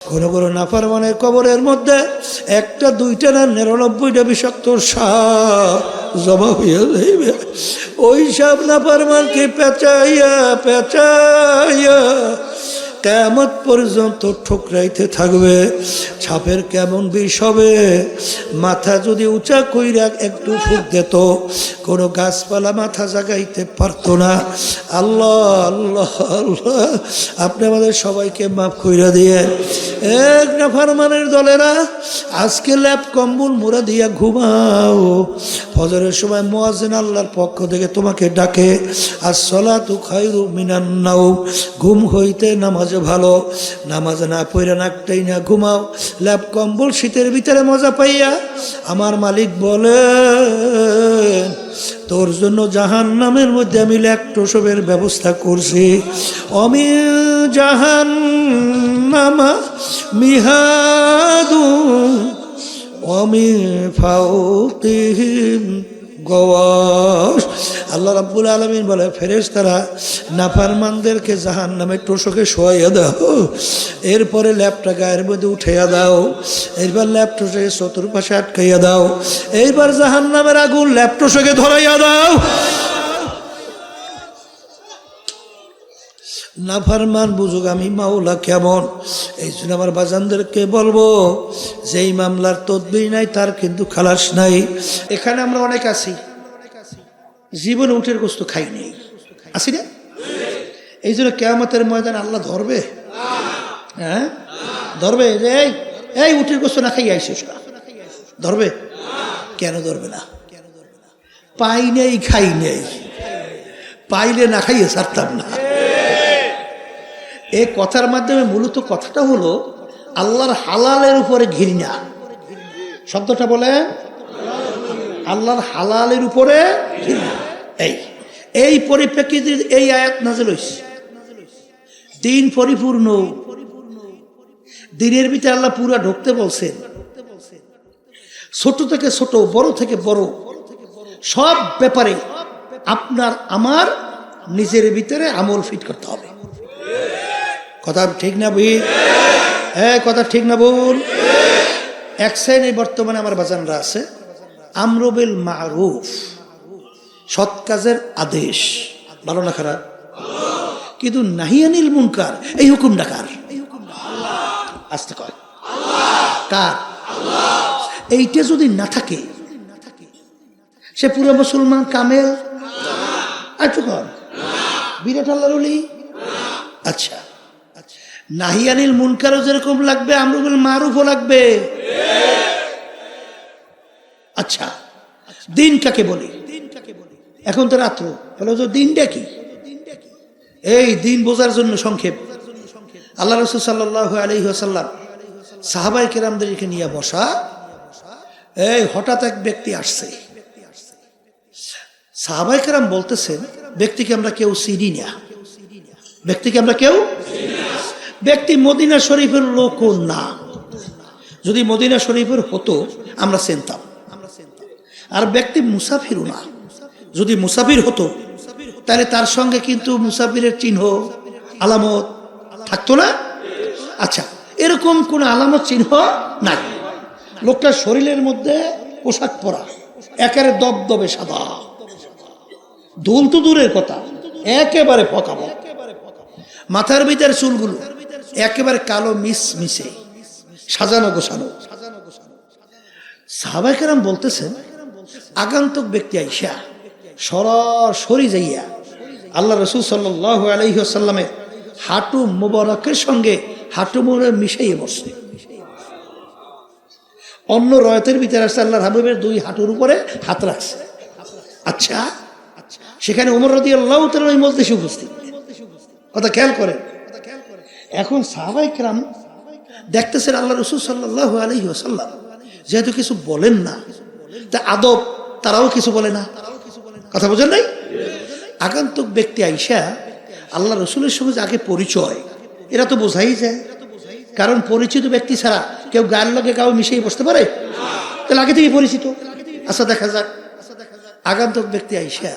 কোন কোন নাফরমানের কবরের মধ্যে একটা দুইটা না 99টা বিষাক্ত সাপ জমা হইয়া যাইবে। ওই সাপ নাফরমানকে পেঁচাইয়া পেঁচাইয়া কিয়ামত পর্যন্ত ঠুকরাইতে থাকবে। সাপের কেমন বিষ হবে, মাথা যদি উঁচা কইরা একটু ফুক দিত, কোনো গাছপালা মাথা জাগাইতে পারতো না। আল্লাহ আল্লাহ আল্লাহ, আপনি আমাদের সবাইকে মাফ কইরা দিয়ে। এক নাফরমানের দলেরা আজকে ল্যাপ কম্বল মোড়া দিয়া ঘুমাও। ফজরের সময় মুয়াজ্জিন আল্লাহর পক্ষ থেকে তোমাকে ডাকে, আসসালাতু খায়রুম মিনান নাওম, ঘুম হইতে নামাজ ভালো। নামাজ না পড়া নাকটাই না ঘুমাও, ল্যাপ কম্বল শীতের ভিতরে মজা পাইয়া। আমার মালিক বলে, তোর জন্য জাহান্নামের মধ্যে আমি ল্যাকটোসবের ব্যবস্থা করছি। অমি জাহান্নামা মিহাদু অমি ফাওকিহিম গওয়াশ। আল্লাহ রাব্বুল আলামিন বলে, ফেরেশতারা নাফরমানদেরকে জাহান্নামের টোশকে শোয়াইয়া দাও, এরপরে ল্যাপটা গায়ের মধ্যে উঠাইয়া দাও, এইবার ল্যাপটোসে চতুর্পাশে আটকাইয়া দাও, এইবার জাহান্নামের আগুন ল্যাপটোসকে ধরাইয়া দাও। নাফরমান বুঝুক আমি মাওলা কেমন। এই জন্য আমার বাজানদেরকে বলবো, যেই মামলার তদবির নাই তার কিন্তু খালাস নাই। এখানে আমরা অনেক আছি, জীবনে উটের গোস্ত খাই নেই, আসি না? এই জন্য কিয়ামতের ময়দান আল্লাহ ধরবে, হ্যাঁ ধরবে, যে এই উটের গোস্ত না খাই আইসিস, ধরবে? কেন ধরবে না? পাই নেই খাই নেই, পাইলে না খাইয়ে ছাড়তাম না। এই কথার মাধ্যমে মূলত কথাটা হলো আল্লাহর হালালের উপরে ঘৃণা। শব্দটা বলে আল্লাহর হালালের উপরে ঘৃণা। এই পরিপ্রেক্ষিতে এই আয়াত নাযিল হইছে। দিন পরিপূর্ণ, দিনের ভিতরে আল্লাহ পুরা ঢুকতে বলছেন। ছোট থেকে ছোট, বড় থেকে বড়, সব ব্যাপারে আপনার আমার নিজের ভিতরে আমল ফিট করতে হবে। কথা ঠিক না বই? হ্যাঁ, কথা ঠিক না বল? এক শ্রেণী বর্তমানে আমার বাজানরা আছে, আমরু বিল মারুফ, সৎ কাজের আদেশ, ভালো না খারাপ, কিন্তু নাহি আনিল মুনকার, এই হুকুমটা কার? আসতে কয় কার? এইটা যদি না থাকে সে পুরো মুসলমান কামেল? আচ্ছা কর বিরাট আল্লাহর ওলি। আচ্ছা, নাহি আনিল মুনকারও যেরকম লাগবে, আমরু বিল মারুফও লাগবে। আচ্ছা, দিন কাকে বলে? এখন তো রাত্র বলো, দিনটা কি? এই দিন বোঝার জন্য সংক্ষেপ, আল্লাহ রাসূল সাল্লাল্লাহু আলাইহি ওয়াসাল্লাম সাহাবায়ে কেরামদেরকে নিয়ে বসা। এই হঠাৎ এক ব্যক্তি আসছে, সাহাবায়ে কেরাম বলতেছেন, ব্যক্তিকে আমরা কেউ চিনি না, ব্যক্তিকে আমরা কেউ, ব্যক্তি মদিনা শরীফের লোক না। যদি মদিনা শরীফের হতো আমরা চিনতাম, আর ব্যক্তি মুসাফিরও না। যদি মুসাফির হতো তাহলে তার সঙ্গে কিন্তু মুসাফিরের চিহ্ন আলামত থাকতো না। আচ্ছা, এরকম কোন আলামত চিহ্ন নাই। লোকটার শরীরের মধ্যে পোশাক পরা একেবারে দবদবে সাদা, দুল তো দূরের কথা, একেবারে ফকাবো। মাথার ভিতরে চুলগুলো একেবারে কালো মিস মিশে সাজানো গোছানো। সাহাবায়ে কেরাম বলতেছেন, আগন্তুক ব্যক্তি আইসা সরাসরি যাইয়া আল্লাহ রাসূল সাল্লাল্লাহু আলাইহি ওয়াসাল্লামের হাঁটু মুবারকের সঙ্গে হাঁটু মুবারক মিশাইয়ে বসছে। অন্য রয়তের ভিতরে আসছে আল্লাহর হাবিবের দুই হাঁটুর উপরে হাত রাখছে। আচ্ছা, সেখানে ওমর রাদিয়াল্লাহু তাআলা ওই মজলিসে উপস্থিত। কথা খেয়াল করে। এখন সাহাবায়ে কেরাম দেখতেছেন আল্লাহ রাসূল সাল্লাল্লাহু আলাইহি ওয়াসাল্লাম যেহেতু কিছু বলেন না, তা আদব তারাও কিছু বলে না। কথা বোঝেন নাই? আগন্তুক ব্যক্তি আইসা আল্লাহ রসুলের সঙ্গে আগে পরিচয়, এরা তো বোঝাই যায়, কারণ পরিচিত ব্যক্তি ছাড়া কেউ গায়ের লগে কাউ মিশিয়ে বসতে পারে? তাহলে আগে থেকে পরিচিত। আচ্ছা, দেখা যাক। আগন্তুক ব্যক্তি আইসা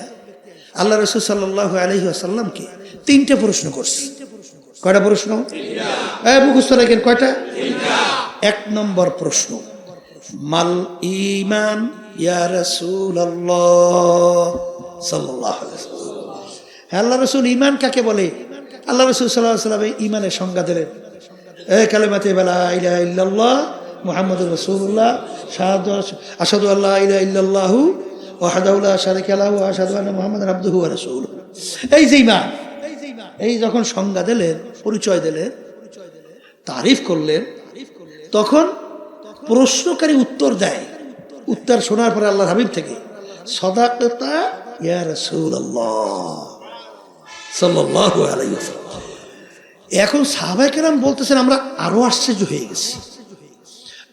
আল্লাহ রসুল সাল্লাল্লাহু আলাইহি ওয়াসাল্লামকে 3টে প্রশ্ন করছে। কয়টা প্রশ্ন? মুখস্থ রাখেন কয়টা? 1 নম্বর প্রশ্ন, মাল ঈমান ইয়া রাসূলুল্লাহ সাল্লাল্লাহু আলাইহি ওয়াসাল্লাম। আল্লাহ রাসূল ঈমান কাকে বলে? আল্লাহ রাসূল সাল্লাল্লাহু আলাইহি ওয়াসাল্লাম ঈমানের সংজ্ঞা দিলেন, কালিমাতে লা ইলাহা ইল্লাল্লাহ মুহাম্মাদুর রাসূলুল্লাহ আশহাদু আল্লা ইলাহা ইল্লাল্লাহু ওয়াহদাহু লা শারীকা লাহু ওয়া আশহাদু আন্না মুহাম্মাদান আবদুহু ওয়া রাসূলুহু। এই যে ঈমান, এই যখন সংজ্ঞা দিলেন, পরিচয় দিলেন, তারিফ করলেন, তখন প্রশ্নকারী উত্তর দেয়। উত্তর শোনার পরে আল্লাহর হাবিব থেকে সাদাকাতা ইয়া রাসূলুল্লাহ সাল্লাল্লাহু আলাইহি ওয়াসাল্লাম। এখন সাহাবায়ে কেরাম বলতেছেন আমরা আরো আশ্চর্য হয়ে গেছি।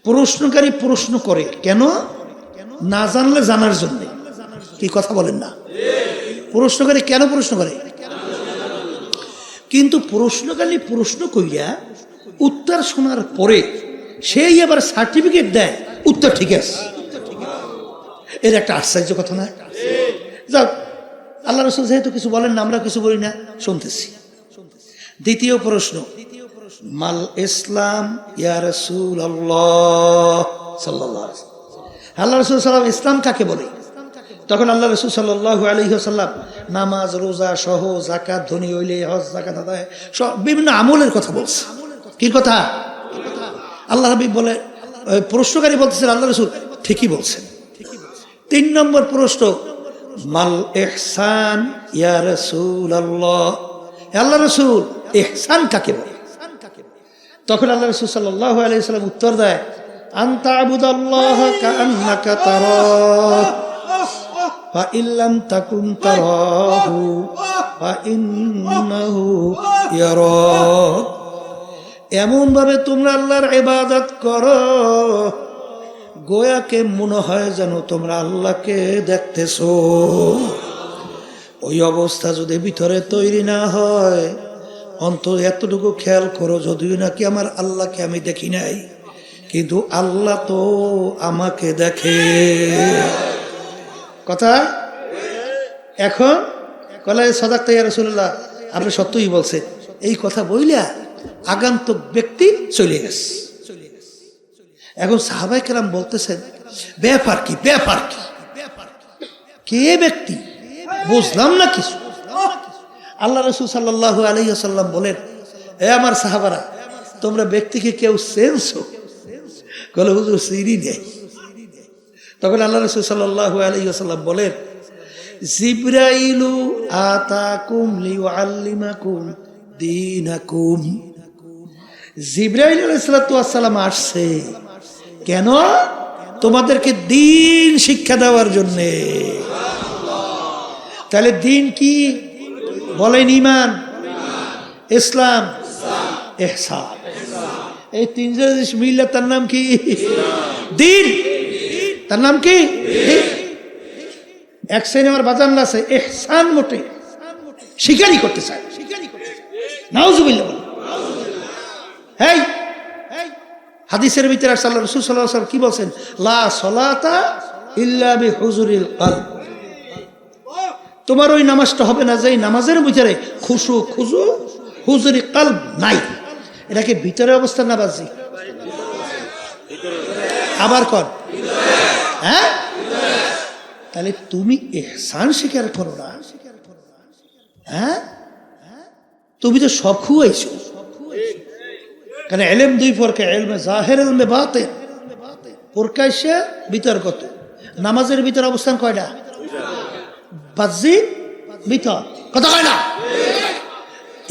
প্রশ্নকারী প্রশ্ন করে কেন? না জানলে জানার জন্য। কি কথা বলেন না? প্রশ্নকারী কেন প্রশ্ন করে? কিন্তু প্রশ্নকারী প্রশ্ন কইরা উত্তর শোনার পরে সেই আবার সার্টিফিকেট দেয় উত্তর ঠিক আছে। এর একটা আশ্চর্য কথা না? যাক, আল্লাহ রাসূল যেহেতু কিছু বলেন না, আমরা কিছু বলি না, শুনতেছি। দ্বিতীয় প্রশ্ন, মাল ইসলাম ইয়া রাসূলুল্লাহ সাল্লাল্লাহু আলাইহি ওয়াসাল্লাম। আল্লাহ রাসূল সাল্লাল্লাহু আলাইহি ওয়াসাল্লাম ইসলাম কাকে বলে? তখন আল্লাহ রাসূল সাল্লাল্লাহু আলাইহি ওয়াসাল্লাম নামাজ, রোজা সহ, যাকাত, ধনী হইলে হজ জাকাত আদায়, সব বিভিন্ন আমলের কথা বলছে। কি কথা? আল্লাহ হাবিব বলে, প্রশ্নকারী বলতেছেন আল্লাহ রাসূল ঠিকই বলছেন। 3 নম্বর প্রশ্ন, মাল ইহসান ইয়া রাসূলুল্লাহ। আল্লাহ রাসূল ইহসান কাকে বলে? তখন আল্লাহ রাসূল সাল্লাল্লাহু আলাইহি ওয়াসাল্লাম উত্তর দেয়, আনতা আবুদাল্লাহা কাআন্নাকা তারাহু ফা ইল্লাম তাকুন তারাহু ফা ইন্নাহু ইয়ারাক। এমন ভাবে তোমরা আল্লাহর ইবাদত করো গোয়াকে মনে হয় যেন তোমরা আল্লাহকে দেখতেছো। ওই অবস্থা যদি ভিতরে তৈরি না হয়, অন্তত এতটুকু খেয়াল করো, যদিও নাকি আমার আল্লাহকে আমি দেখি নাই, কিন্তু আল্লাহ তো আমাকে দেখে। কথা এখন কলে সাদাকাতা ইয়া রাসূলুল্লাহ, আপনি সত্যই বলছেন। এই কথা বইলা আগন্তুক ব্যক্তি চলে গেছে। এখন সাহাবায়ে কেরাম বলতেছেন ব্যাপার কি, ব্যাপার কি, কে ব্যক্তি? বুঝলাম না কিছু। আল্লাহ রাসূল সাল্লাল্লাহু আলাইহি ওয়াসাল্লাম বলেন, এ আমার সাহাবারা, তোমরা ব্যক্তিকে কেউ চেনছো? বলে হুজুর চিনি নেই। তখন আল্লাহ রাসূল সাল্লাল্লাহু আলাইহি ওয়াসাল্লাম বলেন, জিবরাইলু আতাকুম লিউআল্লিমাকুম দীনাকুম। জিবরাইল আলাইহিস সালাতু ওয়াস সালাম আসছে কেন? তোমাদেরকে দ্বীন শিক্ষা দেওয়ার জন্য। তাহলে দ্বীন কি বলেন? ঈমান, ইসলাম, ইহসান। এই 3 জিনিস মিললে তার নাম কি? দ্বীন। তার নাম কি? এক শ্রেণী আমার বাজান আছে ইহসান মোটে স্বীকারই করতে চায়। নাউজুবিল্লাহ। হেই, হাদিসের ভিতরে আল্লাহ রাসূল সাল্লাল্লাহু আলাইহি ওয়াসাল্লাম কি বলেন? লা সালাতা ইল্লা বিহুজুরিল কলব। তোমার ওই নামাজটা হবে না যেই নামাজের ভিতরে খুশু খুজু হুজুরি কলব নাই। এটাকে ভিতরে অবস্থা না বাজি? আবার কর, হ্যাঁ? তাহলে তুমি ইহসান স্বীকার করো না? হ্যাঁ, তুমি তো সব খুয়াইছো। কারণ ইলম 2 প্রকার, ইলমে জাহির, ইলমে বাতিন। প্রকাশ্যে বিতর্কত। নামাজের ভিতর অবস্থান কয়টা? বাজি ভিতর, কথা কয় না?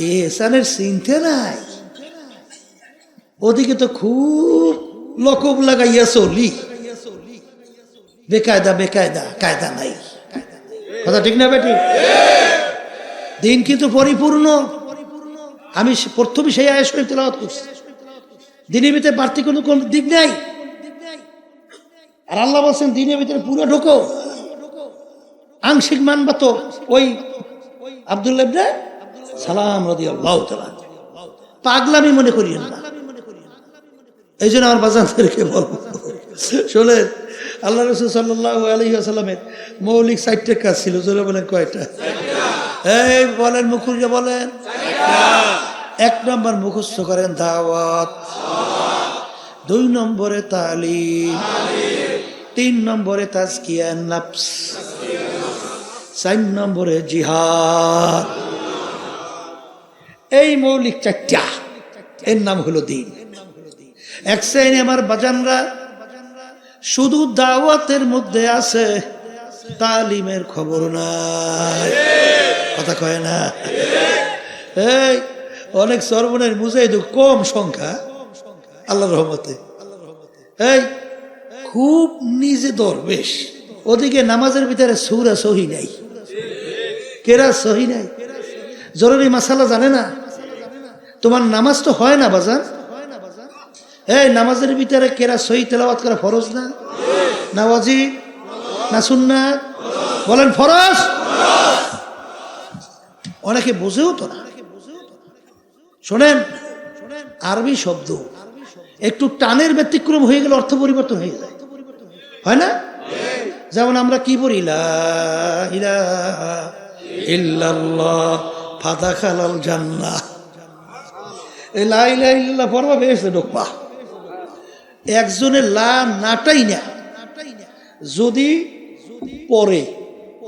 ইহসানের চিন্তা নাই। ওদিকে তো খুব লকব লাগাইয়া চলি, বেকায়দা বেকায়দা, কায়দা নাই। কথা ঠিক না বেটি? দিন কিন্তু পরিপূর্ণ। আমি প্রথমে সেই আয়াত শরীফ তেলাওয়াত করছি। দিনের ভিতরে বাড়তি কোনো কোন দিক নাই। আর আল্লাহ বলছেন দিনের ভিতরে পুরো ঢোকো। আংশিক মানবা তো ওই আব্দুল্লাহ ইবনে সালাম রাদিয়াল্লাহু তাআলা। পাগলামি মনে করিয়েন না। এই জন্য আমার বাজানদেরকে বলবো, শোনেন, আল্লাহ রাসূল সাল্লাল্লাহু আলাইহি ওয়াসাল্লামের মৌলিক 4টা কাজ ছিল। জোরে বলেন কয়টা? এই বলেন, মুখুরিয়া বলেন। এক নম্বর মুখস্থ করেন দাওয়াত, 2 নম্বরে তালিম, 3 নম্বরে তাজকিয়া নফস, 4 নম্বরে জিহাদ। এই মৌলিক 4টা, এর নাম হলো দিন। এক শ্রেণী আমার বাজানরা শুধু দাওয়াতের মধ্যে আছে, তালিমের খবর নাই, কথা কয় না। এই অনেক সর্বনের মুজাহিদ কম সংখ্যা আল্লাহর রহমতে, এই খুব নিজে দরবেশ, ওদিকে নামাজের ভিতরে সূরা সহি নাই, কেরা সহি নাই, জরুরি মাসালা জানে না। তোমার নামাজ তো হয় না বাজান। এই নামাজের ভিতরে কেরা সহি তেলাওয়াত করা ফরজ না, না ওয়াজিব, না সুন্নাত? বলেন ফরজ। অনেকে বুঝেও তো না। শোনেন, আরবি শব্দ একটু টানের ব্যতিক্রম হয়ে গেলে অর্থ পরিবর্তন হয়ে যায়, হয় না? যেমন আমরা কি বলি, লা ইলাহা ইল্লাল্লাহ ফাদাখালাল জান্নাহ। এই লা ইলাহা ইল্লাল্লাহ পড়বা বেহেশতে ঢুকবা। একজনের লা নাটাই না যদি পড়ে,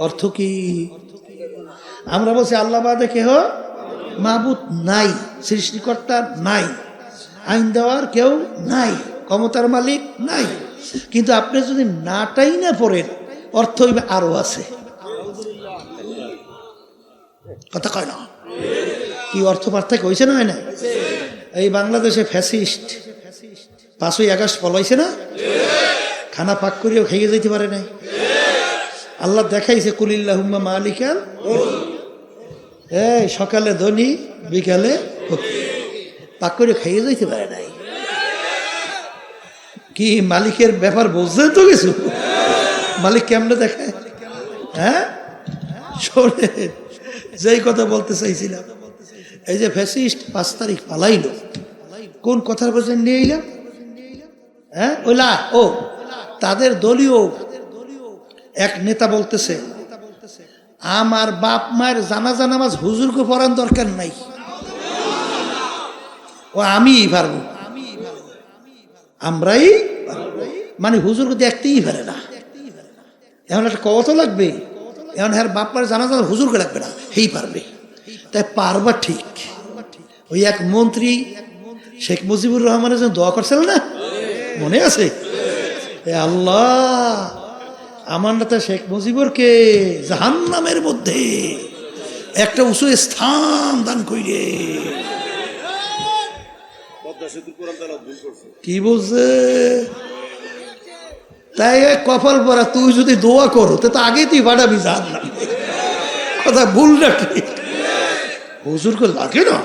অর্থ কি? আমরা বলছি আল্লাহ বাদে কেহ মাবুদ নাই, সৃষ্টিকর্তা নাই, আইন দেওয়ার কেউ নাই, ক্ষমতার মালিক নাই। কিন্তু আপনি যদি নাটাই না পড়েন, অর্থ হইবে আরো আছে, কথা কয় না? কি অর্থ পার্থক্য হয়েছে না? হয় না? এই বাংলাদেশে ফ্যাসিস্ট 5ই আগস্ট পলাইছে না, খানা পাক করিও খাইয়ে যেতে পারে নাই। আল্লাহ দেখাইছে কুলিল্লাহুম্মা মালিকাল, এই সকালে ধনী বিকালে পাক করে খাইয়ে যাইতে পারে নাই। কি মালিকের ব্যাপার বুঝলেন তো কিছু? মালিক কেমনে দেখায়? হ্যাঁ, শোনে যেই কথা বলতে চাইছিলাম, এই যে ফ্যাসিস্ট 5 তারিখ পালাইল, কোন কথার বলছেন নিয়ে এলাম? হ্যাঁ, ওইলা ও তাদের দলীয় এক নেতা বলতেছে, আমার বাপ মায়ের জানাজা নামাজ হুজুরকে পড়ার দরকার নাই, ও আমিই পারবো, আমরাই মানে হুজুরকে দেখতেই পারে না। এখন একটা কত লাগবে, এখন হ্যাঁ বাপ মায়ের জানাজা হুজুরকে লাগবে না, হেই পারবে। তাই পারবা ঠিক। ওই এক মন্ত্রী শেখ মুজিবুর রহমানের জন্য দোয়া করছিল না, মনে আছে? আল্লাহ আমার নেতা শেখ মুজিবুরকে জাহান্নামের মধ্যে একটা উঁচু স্থান দান কইরে। কি বলছে? তাই কপাল পরা, তুই যদি দোয়া করো তো আগেই তুই বাড়াবি জাহান্নামে। কথা ভুল না ঠিক? হুজুরকে লাগে না,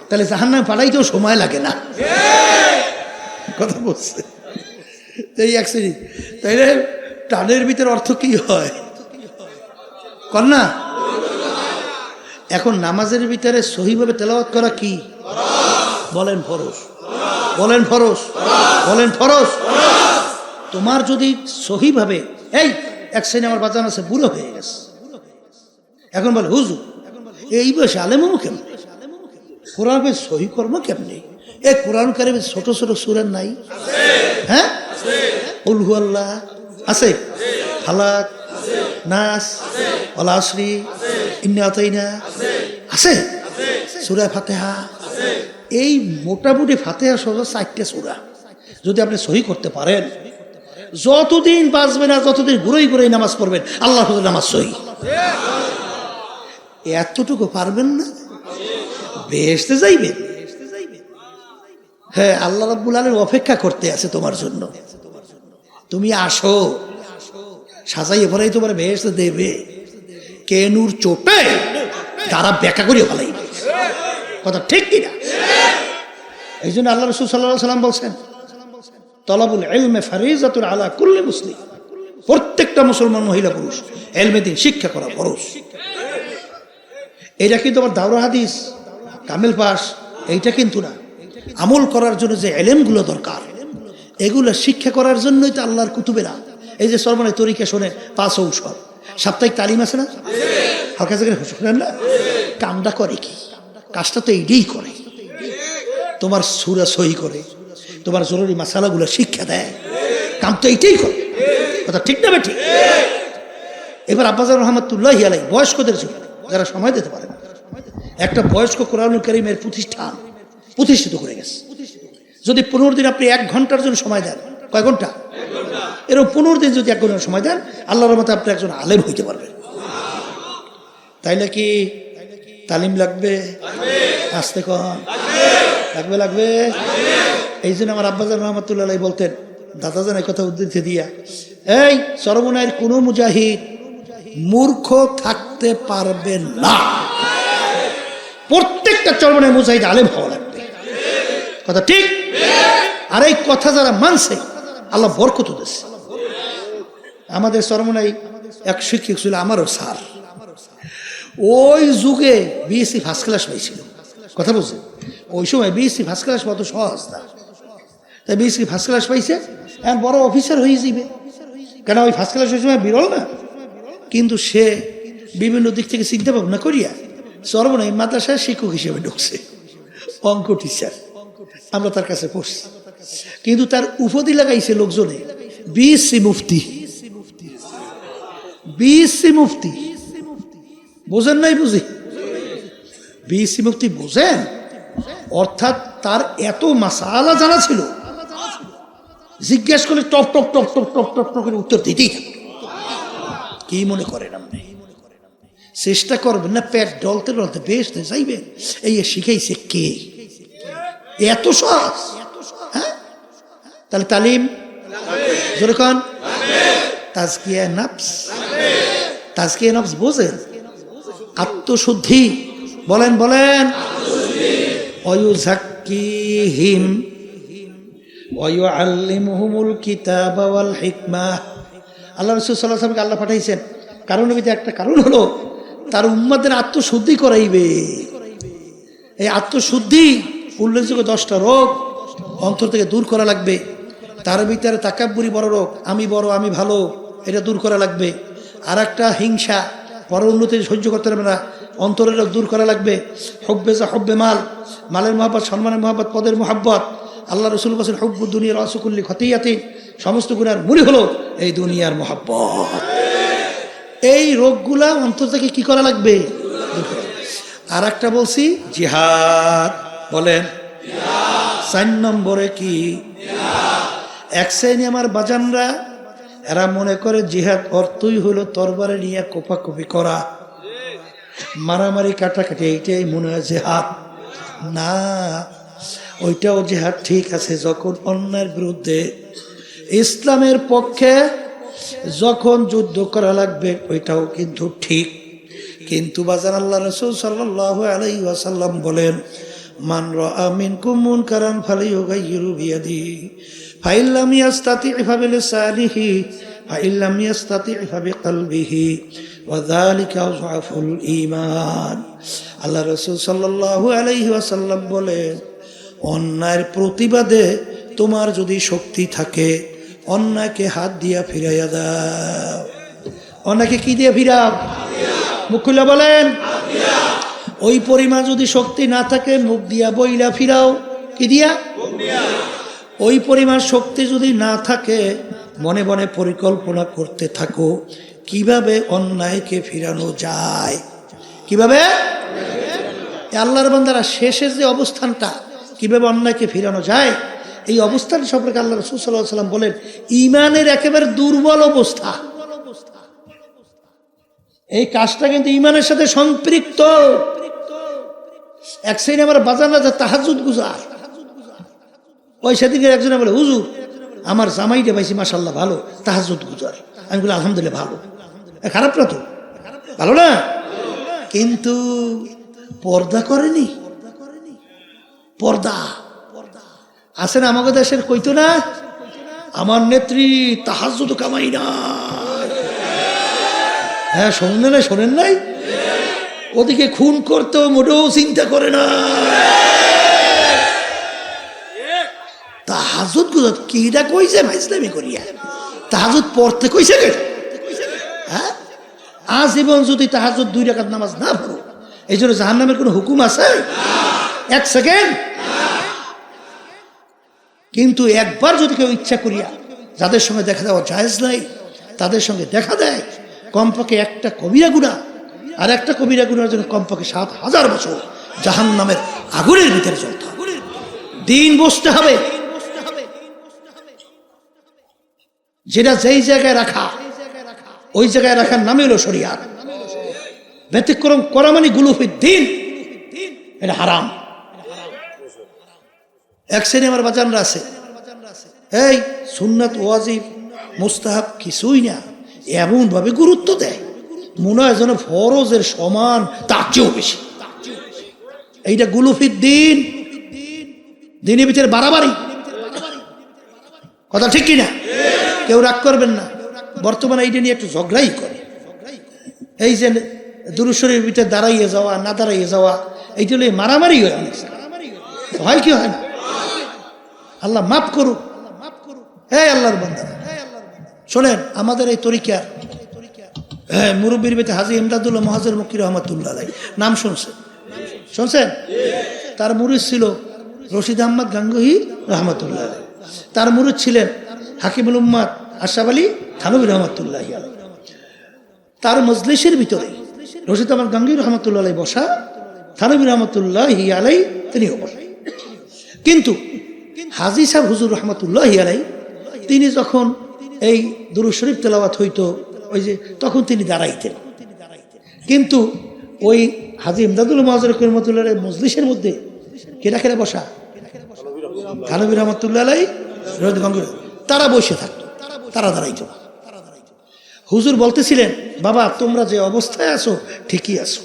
তাহলে জাহান্নামে পাঠাইতেও সময় লাগে না, কথা বলছে। এই এক শ্রেণী, তাইলে টানের ভিতরে অর্থ কি হয় কর না? এখন নামাজের ভিতরে সহিভাবে তেলাওয়াত করা কি? বলেন ফরজ, বলেন ফরজ, বলেন ফরজ। তোমার যদি সহিভাবে, এই এক শ্রেণী আমার বাজান আছে বুড়ো হয়ে গেছে, এখন বলে হুজুর এই বয়সে আলেম কেমন, কোরআন সহি কর্ম কেমনি? এ কোরআন কারিমে ছোট ছোট সূরা নাই? হ্যাঁ, কুল হু আল্লাহ আছে, ফালাক, নাস, ওয়াল আসরি, ইন্না আতাইনা আছে, সূরা ফাতিহা। এই মোটামুটি ফাতিহা সহ 4টে সূরা যদি আপনি সহি করতে পারেন, যতদিন বাঁচবে না যতদিন ঘুরেই ঘুরেই নামাজ পড়বেন, আল্লাহ নামাজ সহি। এতটুকু পারবেন না, বেহেশতে যাইবেন। হ্যাঁ, আল্লাহ রাব্বুল আলামিন অপেক্ষা করতে আছে তোমার জন্য। তুমি আসো, সাজাইয়ে পরেই তোমার বেহেশতে দেবে। কেনুর চোটে তারা ব্যাখ্যা করে ফেলাইবে, কথা ঠিক কিনা? এই জন্য আল্লাহ রাসূল সাল্লাল্লাহু আলাইহি ওয়াসাল্লাম বলছেন, তলাবুল ইলমে ফারিজাতুন আলা কুল্লি মুসলিম। প্রত্যেকটা মুসলমান মহিলা পুরুষ ইলমে দ্বীন শিক্ষা করা ফরজ। এইটা কিন্তু আবার দাওরা হাদিস কামেল পাস এইটা কিন্তু না, আমল করার জন্য যে ইলমগুলো দরকার এগুলো শিক্ষা করার জন্যই তো আল্লাহর কুতুবেরা। এই যে সরমনে তরিকা শোনে 5 ঔষধ সাপ্তাহিক তালিম আছে না, হালকা জায়গায় শোনেন না? কামটা করে কি? কাজটা তো এইটাই করে, তোমার সুরা সহি করে, তোমার জরুরি মাসালাগুলো শিক্ষা দেয়, কাম তো এইটাই করে। কথা ঠিক না বেঠিক? এবার আব্বাজান রহমতুল্লাহি আলাইহি বয়স্কদের জন্য, যারা সময় দিতে পারে না, একটা বয়স্ক কোরআনুল কারীমের প্রতিষ্ঠিত করে গেছে। যদি 15 দিন আপনি 1 ঘন্টার জন্য সময় দেন, কয় ঘন্টা? এরকম 15 দিন যদি 1 ঘন্টা সময় দেন, আল্লাহর রহমতে আপনি একজন আলেম হইতে পারবেন। তাইলে কি তালিম লাগবে? আসতে কন লাগবে। এই জন্য আমার আব্বাজান রহমতুল্লাহ আলাইহি বলতেন, দাদাজান এই কথা উদ্ধৃতি দিয়া, এই চরমনাইয়ের কোন মুজাহিদ মূর্খ থাকতে পারবে না, প্রত্যেকটা চরমনাই মুজাহিদ আলেম হওয়া লাগবে। কথা ঠিক? আর এই কথা যারা মানছে আল্লাহ বরকত দিয়েছে। আমাদের চরমনাই এক শিক্ষক ছিল, আমারও স্যার, ওই যুগে বিএসসি ফার্স্ট ক্লাস পাইছিল। কথা বলছেন? ওই সময় বিএসসি ফার্স্ট ক্লাস কত সহজ না, তাই বিএসসি ফার্স্ট ক্লাস পাইছে, এখন বড় অফিসার হয়ে যাবে, কেন ওই ফার্স্ট ক্লাস ওই সময় বিরল না। কিন্তু সে বিভিন্ন দিক থেকে চিন্তা ভাবনা করিয়া চরমনাই মাদ্রাসায় শিক্ষক হিসেবে ঢুকছে, অঙ্ক টিচার। আমরা তার কাছে পড়ছি, কিন্তু তার উপাধি লাগাইছে লোকজনে বিএসসি মুফতি। বিএসসি মুফতি বোঝেন নাই? বুঝি বিএসসি মুফতি বোঝেন? অর্থাৎ তার এত মাসালা জানা ছিল, জিজ্ঞেস করলে top top top top top top top করে উত্তর দিতেই থাকত। কি মনে করেন আপনি? চেষ্টা করবেন না পেট ডলতে ডলতে বেশ যাইবেন। এই শিখাইছে কে? এত সহজ? হ্যাঁ, তাহলে তালিম জোরে কন। তাজকিয়া নফস, তাজকিয়া নফস বোঝেন? আত্মশুদ্ধি, বলেন বলেন। ওয়ায়ুযাক্কিহিম ওয়ায়ুআল্লিমুহুমুল কিতাবা ওয়াল হিকমাহ। আল্লাহ রাসূল সাল্লাল্লাহু আলাইহি ওয়াসাল্লামকে আল্লাহ পাঠাইছেন কারণের ভিতরে একটা কারণ হলো তার উম্মতের আত্মশুদ্ধি করাইবে। এই আত্মশুদ্ধি উল্লেখযোগ্য 10টা রোগ অন্তর থেকে দূর করা লাগবে। তার ভিতরে তাকাব্বুরি বড় রোগ, আমি বড় আমি ভালো, এটা দূর করা লাগবে। আর একটা হিংসা, বড় উন্নতি সহ্য করতে পারবে না, অন্তরের রোগ দূর করা লাগবে। হব্বে যা হব্বে মাল, মালের মহাব্বত, সম্মানের মহাব্বত, পদের মহাব্বত। আল্লাহ রসুল বলেন হুব্বু দুনিয়ার রাসুকুল্লি খতিয়াতিন, সমস্ত গুনার মূল হলো এই দুনিয়ার মহাব্বত। এই রোগগুলা অন্তর থেকে কি করা লাগবে? আর একটা বলছি জিহাদ, বলেন 4 নম্বরে কি? এক শ্রেণী আমার বাজানরা এরা মনে করে জিহাদ অর্থই হলো তরবারে নিয়ে কোপাকুপি করা, মারামারি কাটাকাটি, এইটাই মনে হয় জিহাদ। না, ওইটাও জিহাদ ঠিক আছে যখন অন্যায়ের বিরুদ্ধে, ইসলামের পক্ষে যখন যুদ্ধ করা লাগবে ওইটাও কিন্তু ঠিক। কিন্তু বাজার আল্লাহ রাসূল সাল্লাল্লাহু আলাইহি ওয়াসাল্লাম বলেন, মান রাআ মিনকুম মুনকারান ফালিয়ুগাইয়িরু বিয়াদিহি ফাইন লাম ইয়াস্তাতি' ফাবিলিসানিহি ফাইন লাম ইয়াস্তাতি' ফাবিকলবিহি ওয়া যালিকা আযআফুল ঈমান। আল্লাহ রাসূল সাল্লাল্লাহু আলাইহি ওয়াসাল্লাম বলেন, অন্যায়ের প্রতিবাদে তোমার যদি শক্তি থাকে অন্যায়কে হাত দিয়া ফিরাইয়া দাও। অন্যায়কে কি দিয়ে ফিরাও? মুখ খুলে বলেন। ওই পরিমাণ যদি শক্তি না থাকে মুখ দিয়া বইলা ফিরাও। কি দিয়া? ওই পরিমাণ শক্তি যদি না থাকে মনে মনে পরিকল্পনা করতে থাকো কিভাবে অন্যায়কে ফিরানো যায়। কিভাবে? আল্লাহর বান্দারা শেষের যে অবস্থানটা, কিভাবে অন্যায়কে ফিরানো যায়, এই অবস্থান সম্পর্কে আল্লাহ রাসূল সাল্লাল্লাহু আলাইহি ওয়াসাল্লাম বলেন ঈমানের একেবারে দুর্বল অবস্থা। এই কাজটা কিন্তু ঈমানের সাথে সম্পৃক্ত। এক শ্রেণী আমার বাজানা যা তাহাজ্জুদ গুজার, ওই সেদিকে একজনে বলে হুজুর আমার জামাইটা পাইছি মাশাআল্লাহ ভালো, তাহাজ্জুদ গুজার। আমি বলি আলহামদুলিল্লাহ ভালো, খারাপ না তো, ভালো না, কিন্তু পর্দা করেনি। পর্দা আছে না আমাদের দেশের? কইতো না আমার নেত্রী তাহাজ্জুদ কামাই না। হ্যাঁ, শোনেন না? শোনেন নাই? ওদিকে খুন করতেও মোটেও চিন্তা করে না। তাহাজ্জুদ গুজার কিটা কইছে ইসলামি করিয়া? তাহাজ্জুদ পড়তে কইছে কে? হ্যাঁ, আজীবন যদি তাহাজ্জুদ 2 রাকাত নামাজ না পড়ো এই জন্য জাহান্নামের কোনো হুকুম আছে? এক সেকেন্ড। কিন্তু একবার যদি কেউ ইচ্ছা করিয়া যাদের সঙ্গে দেখা দেওয়া জায়েজ নাই তাদের সঙ্গে দেখা দেয়, কমপক্ষে একটা কবিরা গুনাহ আর একটা কবিরা গুনার জন্য কমপক্ষে 7,000 বছর জাহান্নামের আগুনের ভিতরে চলতে হবে, দিন বসতে হবে। যেটা যেই জায়গায় রাখা ওই জায়গায় রাখার নামই হলো শরিয়াত। ব্যতিক্রম করা মানে গুলুফির দিন, এটা হারাম। এক শ্রেণী আমার বাজানরা আছে, এই সুন্নাত ওয়াজিব মুস্তাহাব কিছুই না, এমন ভাবে গুরুত্ব দেয় মনে হয় যেন ফরজের সমান, তার চেয়েও বেশি। এইটা গুলুফির দিন, দিনের ভিতরে বাড়াবাড়ি। কথা ঠিক কিনা? কেউ রাগ করবেন না, বর্তমানে এইটা নিয়ে একটু ঝগড়াই করে। এই যে দুরূদ শরীফের ভিতরে দাঁড়াইয়ে যাওয়া না দাঁড়াইয়ে যাওয়া, এইটা নিয়ে মারামারি হয়, অনেক হয় কি হয় না? আল্লাহ মাফ করুক। হ্যাঁ আল্লাহর বান্দা শোনেন, আমাদের এই তরিকা মুরব্বীর বেতে হাজী ইমদাদুল্লাহ মুহাজ্জির মক্কি রহমাতুল্লাহ আলাইহি নাম শুনছেন? তার মুরিদ ছিল রশিদ আহমদ গাঙ্গুহি রহমাতুল্লাহ আলাইহি, তার মুরিদ ছিলেন হাকিমুল উম্মাত আশরাফ আলী থানভী রহমাতুল্লাহি আলাইহি। তার মজলিসের ভিতরে রশিদ আহমদ গাঙ্গুহি রহমাতুল্লাহ আলাইহি বসা, থানভী রহমাতুল্লাহি আলাইহি তিনিও বসা। কিন্তু হাজী সাহেব হুজুর রহমাতুল্লাহি আলাইহি তিনি যখন এই দুরূদ শরীফ তেলাওয়াত হইতো, ওই যে তখন তিনি দাঁড়াইতেন। কিন্তু ওই হাজী ইমদাদুল মুহাজ্জির রহমাতুল্লাহ আলাইহি মজলিসের মধ্যে কেরা কেরা বসা? থানভী রহমাতুল্লাহ আলাইহি, তারা বসে থাকতো, তারা দাঁড়াইতো। হুজুর বলতেছিলেন, বাবা তোমরা যে অবস্থায় আছো ঠিকই আছো,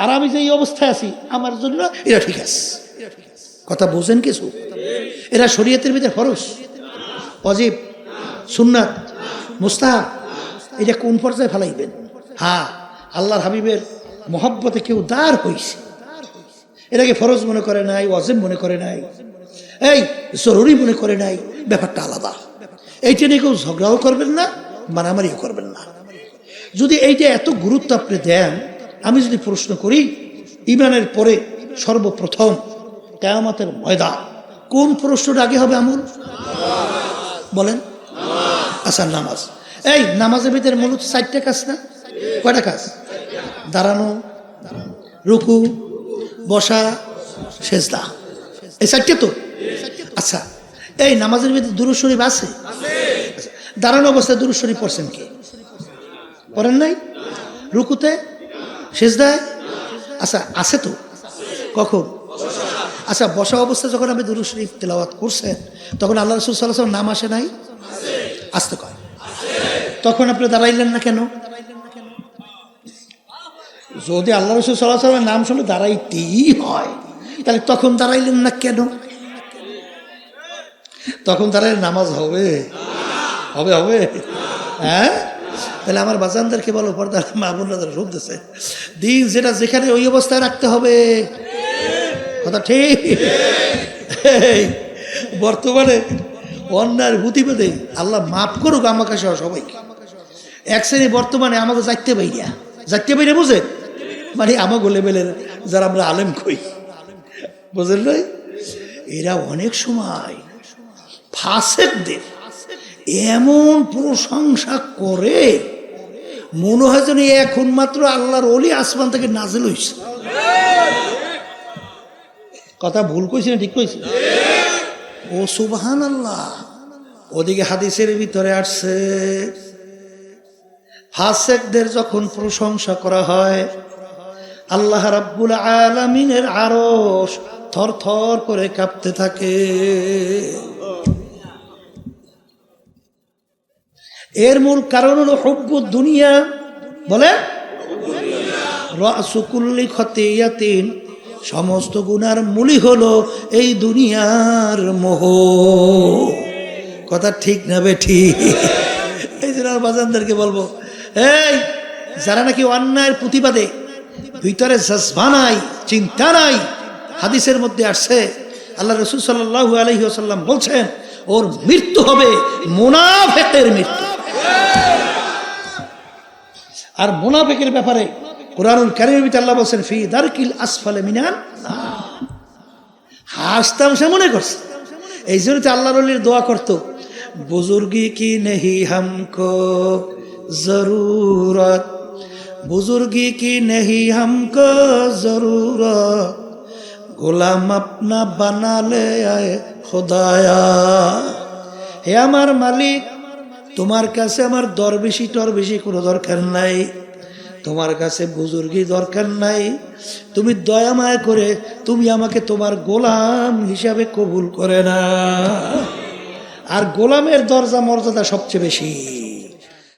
আর আমি যে এই অবস্থায় আছি আমার জন্য এটা ঠিক আছে। কথা বোঝেন কিছু? এরা শরীয়তের ভিতরে ফরজ, ওয়াজিব, সুন্নাত, মুস্তাহাব, এটা কোন পর্যায়ে ফেলাইবেন? হ্যাঁ, আল্লাহর হাবিবের মহব্বতে কেউ দাঁড় হইছে, এটাকে ফরজ মনে করে নাই, ওয়াজিব মনে করে নাই, এই জরুরি মনে করে নাই, ব্যাপারটা আলাদা। এইটা নিয়ে কেউ ঝগড়াও করবেন না, মারামারিও করবেন না। যদি এইটা এত গুরুত্ব আপনি দেন, আমি যদি প্রশ্ন করি, ইমানের পরে সর্বপ্রথম কিয়ামতের ময়দান কোন প্রশ্নটা আগে হবে? আমল বলেন। আচ্ছা, নামাজ। এই নামাজের ভিতরে মূলত 4টা কাজ না? কয়টা কাজ? দাঁড়ানো, রুকু, বসা, সেজদা, এই 4টে তো। আচ্ছা, এই নামাজের ভিতরে দুরূদ শরীফ আছে? দাঁড়ানো অবস্থায় দুরূদ শরীফ পড়ছেন কি? পড়েন নাই? রুকুতে, সেজদায়? আচ্ছা, আছে তো। কখন? আচ্ছা, বসা অবস্থায় যখন আপনি দুরূদ শরীফ তেলাওয়াত করছেন তখন আল্লাহ রাসূল সাল্লাল্লাহু আলাইহি ওয়াসাল্লাম নাম আসে নাই? আসতে কয়। তখন আপনি দাঁড়াইলেন না কেন? যদি আল্লাহ রাসূল সাল্লাল্লাহু আলাইহি ওয়াসাল্লামের নাম শুনে দাঁড়াইতেই হয়, তাহলে তখন দাঁড়াইলেন না কেন? তখন দাঁড়াইলে নামাজ হবে? হবে হবে? হ্যাঁ, তাহলে আমার বাজানদেরকে বলো, পর্দার মা বোনরা শুনতেছে, দিন যেটা যেখানে ওই অবস্থায় রাখতে হবে। কথা ঠিক? বর্তমানে অন্যায়ের প্রতিবাদে আল্লাহ মাফ করুক আমাকে সহ সবাইকে। এক শ্রেণী বর্তমানে আমাকে যাইতে বাইরে বুঝে, মানে আমাকে লেভেলের যারা আমরা আলেম কই, বুঝলেন নাই? এরা অনেক সময় ফাসেকদের এমন প্রশংসা করে মনে হয় যেন এখন মাত্র আল্লাহর ওলি আসমান থেকে নাজিল হইছে। কথা ভুল কইছি না ঠিক কইছি? ও সুবহানাল্লাহ। ওদিকে হাদিসের ভিতরে আসছে, ফাসেকদের যখন প্রশংসা করা হয় আল্লাহ রাব্বুল আলামিনের আরশ থরথর করে কাঁপতে থাকে। এর মূল কারণ হলো হুব্বুদ দুনিয়া। বলে রাসু কুল্লি খতিয়াতিন, সমস্ত গুনার মূলই হলো এই দুনিয়ার মোহ। কথা ঠিক না বেঠিক? এই জন্য বাজানদেরকে বলবো, এই যারা নাকি অন্যায়ের প্রতিবাদে ভিতরে জজবা নাই, চিন্তা নাই, হাদিসের মধ্যে আসছে আল্লাহ রাসূল সাল্লাল্লাহু আলাইহি ওয়াসাল্লাম বলছেন ওর মৃত্যু হবে মুনাফিকের মৃত্যু। আর মুনাফিকের ব্যাপারে কুরআনুল কারীমের ভিতরে আল্লাহ বলেন ফি দারকিল আসফালে মিনান নার। হাস তামসা মনে করছে, এই জন্য তো আল্লাহর ওলির দোয়া করতো, বুজুর্গি কি নেহি হামকো জরুরত, বুজুর্গি কি নেহি হামকো জরুরত, গোলাম আপনা বানালে আয়ে খোদায়া। হে আমার মালিক, তোমার কাছে আমার দরবেশি টরবেশি কোনো দরকার নাই, তোমার কাছে বুজুর্গি দরকার নাই, তুমি দয়া মায়া করে তুমি আমাকে তোমার গোলাম হিসাবে কবুল করে না। আর গোলামের দরজা মর্যাদা সবচেয়ে বেশি।